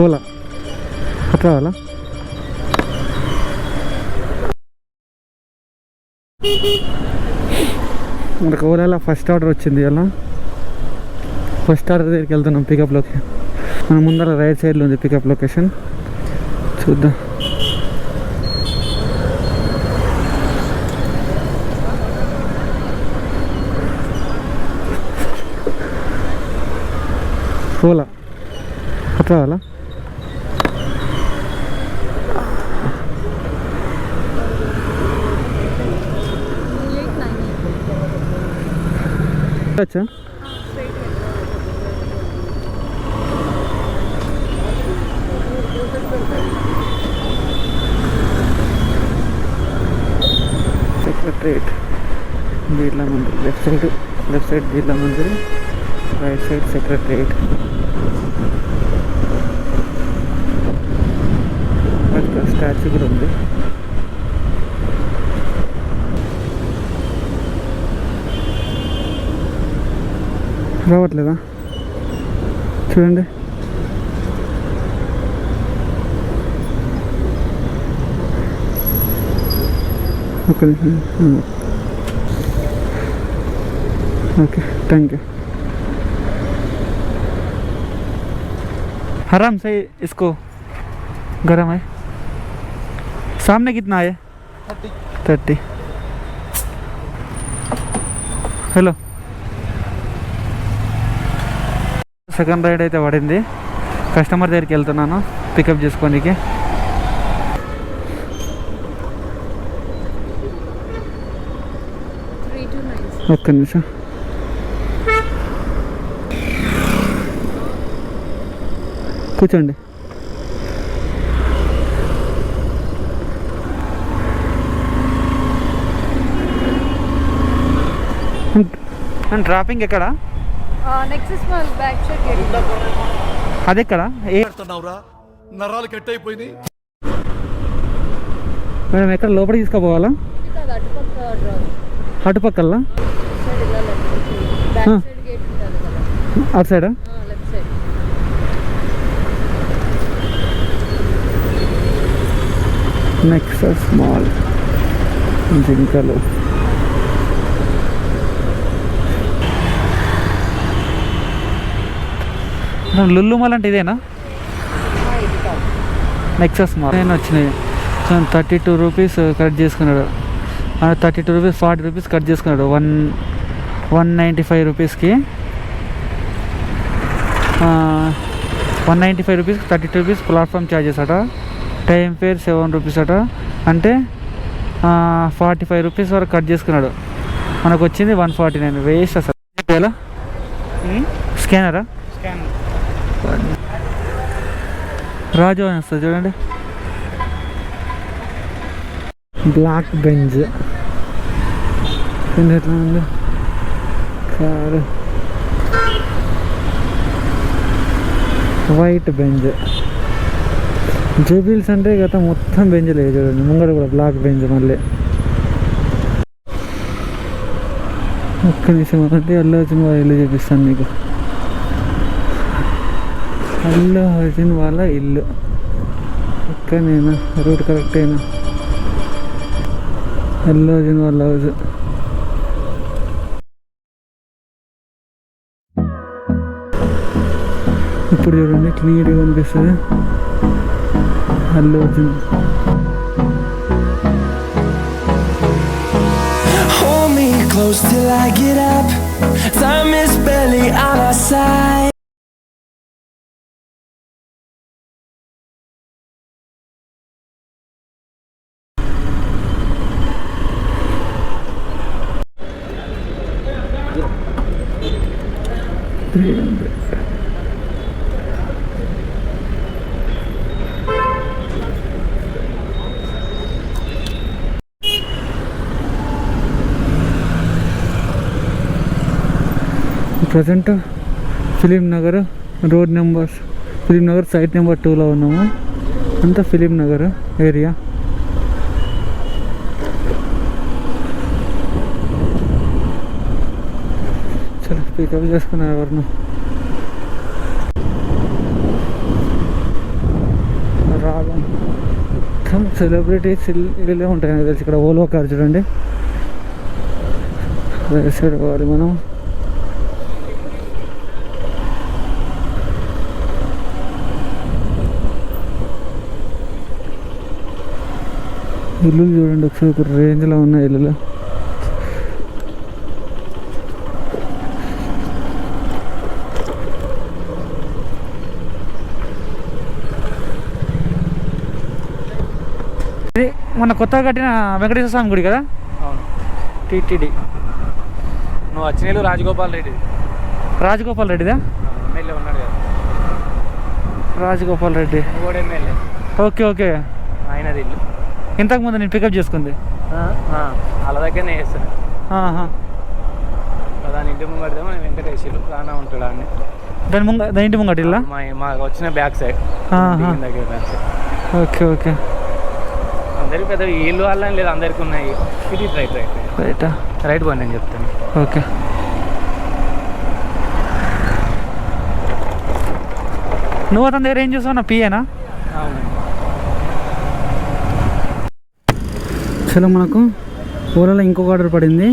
ఓలా అట్లా రావాలా? మనకు ఓలాలో ఫస్ట్ ఆర్డర్ వచ్చింది. అలా ఫస్ట్ ఆర్డర్ దగ్గరికి వెళ్తున్నాం పికప్లోకి. మన ముందర రైట్ సైడ్లో ఉంది పికప్ లొకేషన్. చూద్దాం. ఓలా అట్లా రావాలా? వచ్చా secretariat Birla Mandir. Left side Birla Mandir, right side secretariat. Statue కూడా ఉంది. రావట్లేదా? చూడండి. ఒక నిమిషం. Okay thank you. आराम से इसको गरम है. सामने कितना है? 30. हेलो. సెకండ్ రైడ్ అయితే పడింది. కస్టమర్ దగ్గరికి వెళ్తున్నాను పికప్ చేసుకోనికి. ఒక్క నిమిషం. కూర్చోండి. డ్రాపింగ్ ఎక్కడ? Nexus mall back side gate. అది ఎక్కడ? నరాలు కట్ అయిపోయింది మేడం. ఎక్కడ లోపలికి తీసుకుపోవాలా? అటుపక్కల అటు సైడా? నెక్సస్ మాల్ జింకలు. లుల్లు మాల్ అంటే ఇదేనా? నెక్సస్ మాల్ నేను వచ్చినాయి. 32 రూపీస్ కట్ చేసుకున్నాడు. 32 రూపీస్ 40 రూపీస్ కట్ చేసుకున్నాడు. 195 రూపీస్కి 195 రూపీస్కి 32 రూపీస్ ప్లాట్ఫామ్ ఛార్జెస్ అట. టైం ఫేర్ 7 రూపీస్ అట. అంటే 45 రూపీస్ వరకు కట్ చేసుకున్నాడు. మనకు వచ్చింది 149. వేస్ట్ అసలు. ఎలా స్కానరా? రాజు అని వస్తుంది చూడండి. బ్లాక్ బెంజ్ ఎట్లా ఉంది కారు. White Benz. జూబిల్స్ అంటే గత మొత్తం బెంజ్ లేదు చూడండి. ముంగడ కూడా బ్లాక్ బెంజ్. మళ్ళీ ఒక్క నిమిషం అంటే అల్లు అర్జున్ వాళ్ళ ఇల్లు చూపిస్తాను మీకు. అల్లు అర్జున్ వాళ్ళ ఇల్లు ఎక్కడైనా రూట్ కరెక్ట్ అయినా. అల్లు అర్జున్ వాళ్ళ హౌస్. ఇప్పుడు చూడండి క్లియర్గా కనిపిస్తుంది Allu Arjun. Hold me close till I get up. Time is barely on our side. Present Film Nagar road number, Film Nagar site number 2లో ఉన్నాము. అంతా ఫిలిం నగర్ ఏరియా. చలో పికప్ చేసుకున్నా ఎవరిను. మొత్తం సెలబ్రిటీస్ ఇళ్ళే ఉంటాయి నాకు తెలిసి. ఇక్కడ ఓలో కార్ చూడండి, సైడ్ పోవాలి మనం. ఇల్లు చూడండి ఒకసారి, ఒక రేంజ్లో ఉన్నాయి ఇల్లులు. ఇది మన కొత్తగా కట్టిన వెంకటేశ్వర స్వామి గుడి కదా. అవును, టీటీడీ. నువ్వు వచ్చిన రాజగోపాల్ రెడ్డి. రాజగోపాల్ రెడ్డిదా? ఎమ్మెల్యే ఉన్నాడు కదా, రాజగోపాల్ రెడ్డి. నువ్వు కూడా ఎమ్మెల్యే. Okay okay. ఆయనది ఇల్లు. ఇంతకుముందు నేను పికప్ చేసుకుంది వాళ్ళ దగ్గరనే చేస్తాను. ఆహా. దాని ఇంటి ముంగడితే మన వెంకటేశ్వరులు రానా ఉంటాడు అన్ని. దాని ఇంటి ముంగట ఇల్లా? మాకు వచ్చిన బ్యాక్ సైడ్ దగ్గర బ్యాక్ సైడ్. Okay okay. అందరికి పెద్ద ఇల్లు వాళ్ళని లేదు, అందరికి ఉన్నాయి. ఇటు రైట్ రైట్ రైటా? రైట్ పోండి నేను చెప్తాను. ఓకే. నువ్వు అతని దగ్గర ఏం చూసావు? నా పిఏనా? అవునండి. అసలు మనకు ఓలాలో ఇంకొక ఆర్డర్ పడింది.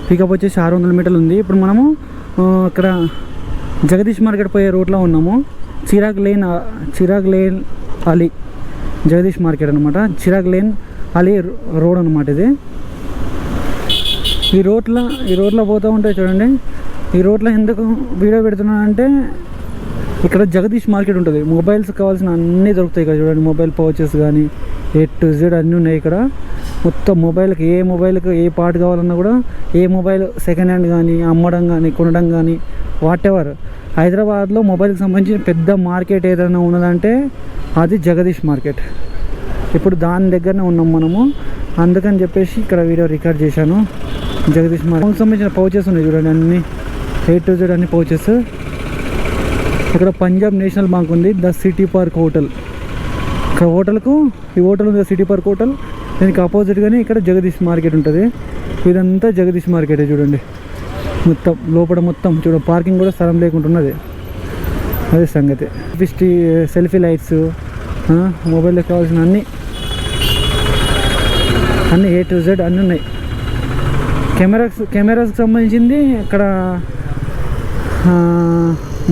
పికప్ వచ్చేసి 600 మీటర్లు ఉంది. ఇప్పుడు మనము ఇక్కడ జగదీష్ మార్కెట్ పోయే రూట్లో ఉన్నాము. చిరాగ్ లేన్ అలీ జగదీష్ మార్కెట్ అనమాట. చిరాగ్ లేన్ అలీ రోడ్ అనమాట ఇది. ఈ రోడ్లో పోతూ ఉంటాయి చూడండి. ఈ రోడ్లో ఎందుకు వీడియో పెడుతున్నానంటే ఇక్కడ జగదీష్ మార్కెట్ ఉంటుంది. మొబైల్స్ కావాల్సిన అన్నీ దొరుకుతాయి ఇక్కడ చూడండి. మొబైల్ పౌచెస్ కానీ A to Z అన్నీ ఉన్నాయి ఇక్కడ. మొత్తం మొబైల్కి ఏ పార్ట్ కావాలన్నా కూడా, ఏ మొబైల్ సెకండ్ హ్యాండ్ కానీ అమ్మడం కానీ కొనడం కానీ వాటెవర్. హైదరాబాద్లో మొబైల్కి సంబంధించిన పెద్ద మార్కెట్ ఏదైనా ఉన్నదంటే అది జగదీష్ మార్కెట్. ఇప్పుడు దాని దగ్గరనే ఉన్నాం మనము. అందుకని చెప్పేసి ఇక్కడ వీడియో రికార్డ్ చేశాను. జగదీష్ మార్కెట్ సంబంధించిన పౌచెస్ ఉన్నాయి చూడండి, అన్నీ A to Z అన్ని పౌచెస్. ఇక్కడ పంజాబ్ నేషనల్ బ్యాంక్ ఉంది, ద సిటీ పార్క్ హోటల్. ఇక్కడ ఈ హోటల్ ఉంది, సిటీ పార్క్ హోటల్. దీనికి ఆపోజిట్గానే ఇక్కడ జగదీష్ మార్కెట్ ఉంటుంది. ఇదంతా జగదీష్ మార్కెటే చూడండి. మొత్తం లోపల మొత్తం చూడండి, పార్కింగ్ కూడా స్థలం లేకుంటున్నది. అదే సంగతి. సెల్ఫీ లైట్స్, మొబైల్లో కావాల్సిన అన్నీ A to Z అన్నీ ఉన్నాయి. కెమెరాస్కి సంబంధించింది ఇక్కడ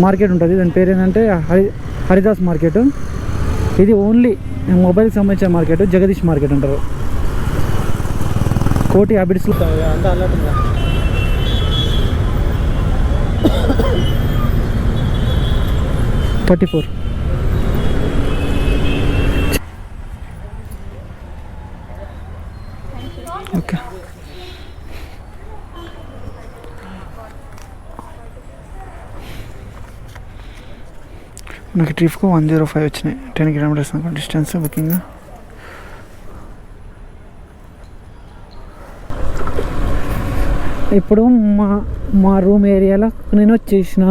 మార్కెట్ ఉంటుంది. దాని పేరు ఏంటంటే హరిదాస్ మార్కెట్. ఇది ఓన్లీ మొబైల్కి సంబంధించిన మార్కెట్ జగదీష్ మార్కెట్ అంటారు. కోటి హ్యాబిట్స్లో అంతా అన్నట్టుందా? $34. ఓకే. నాకు ట్రిప్కు 105 వచ్చినాయి. 10 కిలోమీటర్స్ అనుకో డిస్టెన్స్ బుకింగ్. ఇప్పుడు మా రూమ్ ఏరియాలో నేను వచ్చేసిన